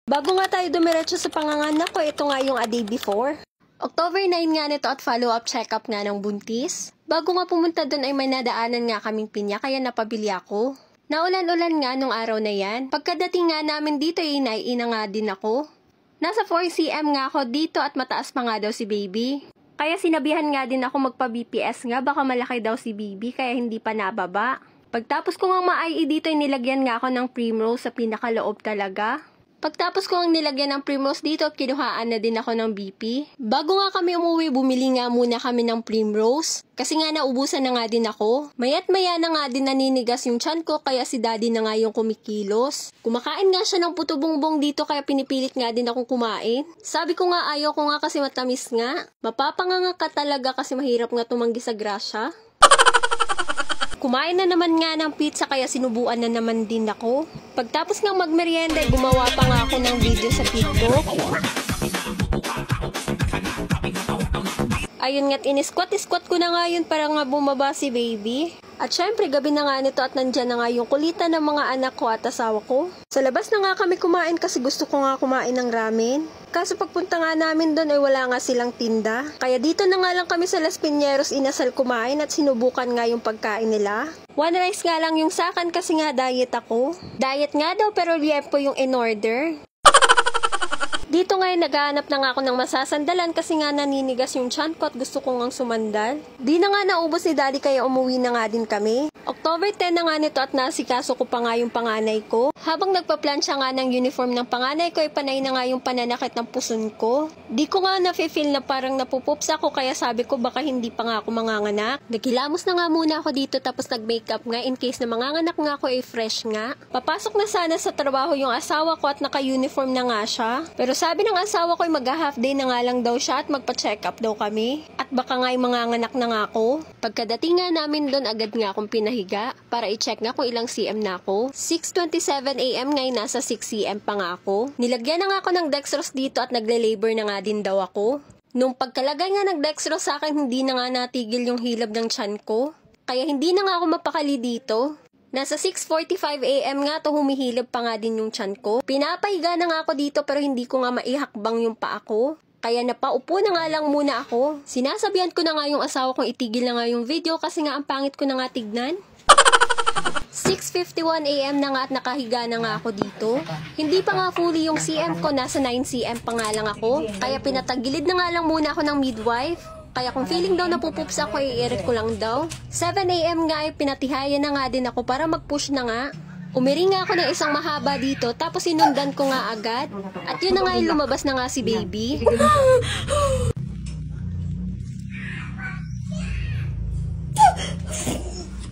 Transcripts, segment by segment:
Bago nga tayo dumiretso sa panganganak ko, ito nga yung a day before. October 9 nga nito at follow-up check-up nga ng buntis. Bago nga pumunta doon ay may nadaanan nga kaming pinya kaya napabili ako. Naulan-ulan nga nung araw na yan. Pagkadating nga namin dito ay naiina nga din ako. Nasa 4 cm nga ako dito at mataas pa nga daw si baby. Kaya sinabihan nga din ako magpa-BPS nga baka malaki daw si baby kaya hindi pa nababa. Pagtapos ko nga ma-IE dito ay nilagyan nga ako ng Primrose sa pinakaloob talaga. Pagtapos ko ang nilagyan ng Primrose dito, kinuhaan na din ako ng BP. Bago nga kami umuwi, bumili nga muna kami ng Primrose. Kasi nga naubusan na nga din ako. Maya't maya na nga din naninigas yung tiyan ko, kaya si daddy na nga yung kumikilos. Kumakain nga siya ng puto bongbong dito, kaya pinipilit nga din akong kumain. Sabi ko nga ayaw ko nga kasi matamis nga. Mapapanganga ka talaga kasi mahirap nga tumanggi sa grasya. Kumain na naman nga ng pizza kaya sinubuan na naman din ako. Pagtapos ng magmerienda, gumawa pa nga ako ng video sa TikTok. Ayun nga't in-squat ko na nga yun para nga bumaba si baby. At syempre gabi na nga nito at nandyan na nga yung kulitan ng mga anak ko at asawa ko. Sa labas na nga kami kumain kasi gusto ko nga kumain ng ramen. Kaso pagpunta nga namin doon ay wala nga silang tinda. Kaya dito na nga lang kami sa Las Piñeros inasal kumain at sinubukan nga yung pagkain nila. One rice nga lang yung sakan kasi nga diet ako. Diet nga daw pero liempo yung in-order. Dito ngayon naghahanap na nga ako ng masasandalan kasi nga naninigas yung tiyan ko at gusto ko ngang sumandal. Di na nga naubos ni daddy kaya umuwi na nga din kami. October 10 na nga nito at nasikaso ko pa nga yung panganay ko. Habang nagpa-plansya nga ng uniform ng panganay ko ay panay na nga yung pananakit ng puson ko. Di ko nga nafe-feel na parang napupups ako kaya sabi ko baka hindi pa nga ako manganganak. Nagkilamos na nga muna ako dito tapos nag-makeup nga in case na manganganak nga ako ay fresh nga. Papasok na sana sa trabaho yung asawa ko at naka-uniform na nga siya. Pero sabi ng asawa ko ay mag-half day na nga lang daw siya at magpa-check up daw kami. At baka nga ay manganganak na nga ako. Pagkadating nga namin doon agad nga akong pinahiga para i-check nga kung ilang cm na ako. 6:27 AM ngayon nasa 6 cm pa nga ako. Nilagyan na nga ako ng dextrose dito at nagle-labor na nga din daw ako. Nung pagkalagay nga ng dextrose sa akin hindi na nga natigil yung hilab ng tiyan ko. Kaya hindi na nga ako mapakali dito. Nasa 6:45 AM nga to humihilab pa nga din yung tiyan ko. Pinapahiga na nga ako dito pero hindi ko nga maihakbang yung paa ko. Kaya napaupo na nga lang muna ako. Sinasabihan ko na nga yung asawa kong itigil na nga yung video kasi nga ang pangit ko na nga tignan. 6:51 AM na nga at nakahiga na nga ako dito. Hindi pa nga fully yung cm ko, nasa 9 cm pa nga lang ako. Kaya pinatagilid na nga lang muna ako ng midwife. Kaya kung feeling daw napupups ako, i-erect ko lang daw. 7 AM nga ay pinatihayan na nga din ako para mag-push na nga. Umiring nga ako ng isang mahaba dito, tapos sinundan ko nga agad. At yun na nga yung lumabas na nga si baby.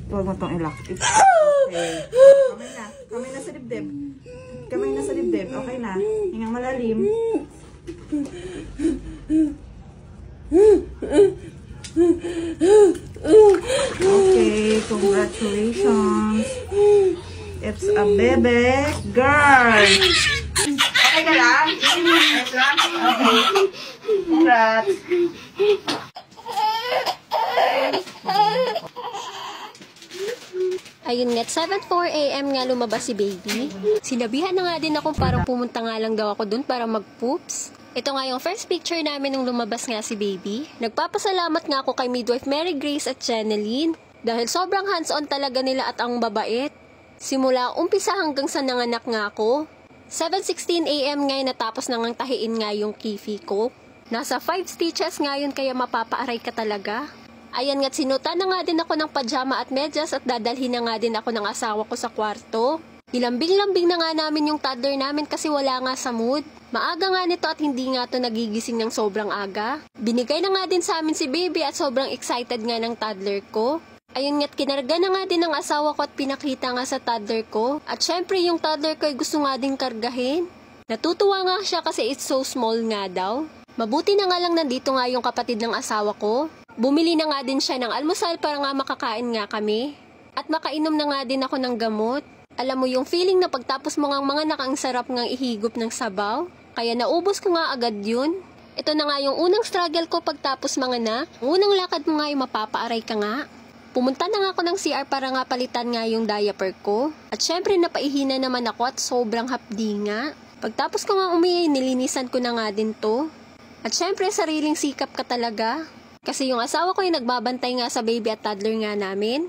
Huwag mo itong ilak. Okay. Kamay na sa dibdib. Kamay na sa dibdib. Okay na. Hingang malalim. Okay, congratulations. It's a baby girl. Okay ka lang? Okay. Congrats. Ayun nga, 7:04 AM nga lumabas si baby. Sinabihan na nga din ako parang pumunta nga lang daw ako dun para mag-poops. Ito nga yung first picture namin nung lumabas nga si baby. Nagpapasalamat nga ako kay midwife Mary Grace at Jeneline dahil sobrang hands-on talaga nila at ang babait. Simula umpisa hanggang sa nanganak nga ako. 7:16 AM ngayon natapos na ngang tahiin nga yung kifi ko. Nasa 5 stitches ngayon kaya mapapaaray ka talaga. Ayan nga't sinutan na nga din ako ng pajama at medyas at dadalhin na nga din ako ng asawa ko sa kwarto. Ilambing-lambing na nga namin yung toddler namin kasi wala nga sa mood. Maaga nga nito at hindi nga to nagigising ng sobrang aga. Binigay na nga din sa amin si baby at sobrang excited nga ng toddler ko. Ayun nga't kinarga na nga din ng asawa ko at pinakita nga sa toddler ko. At syempre yung toddler ko ay gusto nga din kargahin. Natutuwa nga siya kasi it's so small nga daw. Mabuti na nga lang nandito nga yung kapatid ng asawa ko. Bumili na nga din siya ng almusal para nga makakain nga kami. At makainom na nga din ako ng gamot. Alam mo yung feeling na pagtapos mo ngang mga nakang sarap ngang ihigop ng sabaw? Kaya naubos ko nga agad yun. Ito na nga yung unang struggle ko pagtapos manganak. Unang lakad mo nga yung mapapaaray ka nga. Pumunta na nga ako ng CR para nga palitan nga yung diaper ko. At syempre napaihina naman ako at sobrang hapdi nga. Pagtapos ko nga umihi, nilinisan ko na nga din to. At syempre, sariling sikap ka talaga. Kasi yung asawa ko ay nagbabantay nga sa baby at toddler nga namin.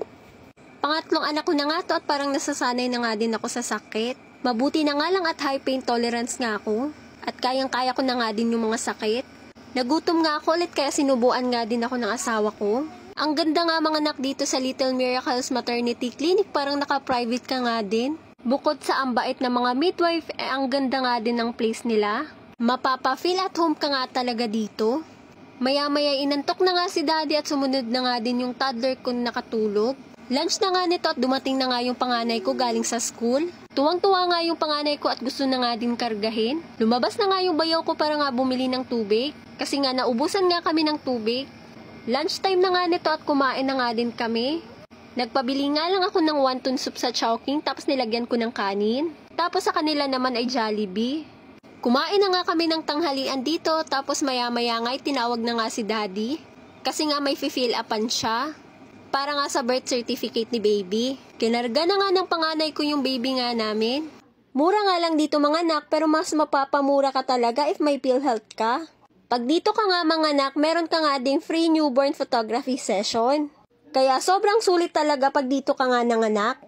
Pangatlong anak ko na nga to at parang nasasanay na nga din ako sa sakit. Mabuti na nga lang at high pain tolerance nga ako. At kayang-kaya ko na nga din yung mga sakit. Nagutom nga ako ulit kaya sinubuan nga din ako ng asawa ko. Ang ganda nga mga anak dito sa Little Miracles Maternity Clinic, parang naka-private ka nga din. Bukod sa ambait na mga midwife, ang ganda nga din ng place nila. Mapapa-feel at home ka nga talaga dito. Maya-maya inantok na nga si daddy at sumunod na nga din yung toddler ko nakatulog. Lunch na nga nito at dumating na nga yung panganay ko galing sa school. Tuwang-tuwa nga yung panganay ko at gusto na nga din kargahin. Lumabas na nga yung bayaw ko para nga bumili ng tubig. Kasi nga naubusan nga kami ng tubig. Lunchtime na nga nito at kumain na nga din kami. Nagpabili nga lang ako ng wonton soup sa Chowking tapos nilagyan ko ng kanin. Tapos sa kanila naman ay Jollibee. Kumain na nga kami ng tanghalian dito tapos maya-maya nga tinawag na nga si daddy. Kasi nga may fill upan siya. Para nga sa birth certificate ni baby. Kinarga na nga ng panganay ko yung baby nga namin. Mura nga lang dito mga anak pero mas mapapamura ka talaga if may PhilHealth ka. Pag dito ka nga mga anak, meron ka nga ding free newborn photography session. Kaya sobrang sulit talaga pag dito ka nga nanganak.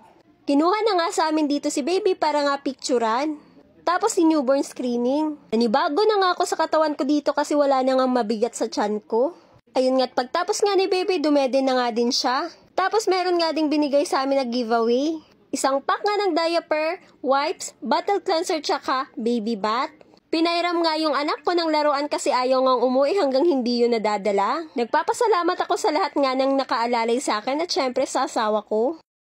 Kinuha na nga sa amin dito si baby para nga picturean. Tapos si newborn screening. Nanibago na nga ako sa katawan ko dito kasi wala na nga mabigat sa tiyan ko. Ayun nga't pagtapos nga ni baby, dumede na nga din siya. Tapos meron nga ding binigay sa amin na giveaway. Isang pack nga ng diaper, wipes, bottle cleanser tsaka baby bath. Pinairam nga yung anak ko ng laruan kasi ayaw ngang umuwi hanggang hindi yun nadadala. Nagpapasalamat ako sa lahat nga ng nakaalalay sa akin at syempre sa asawa ko.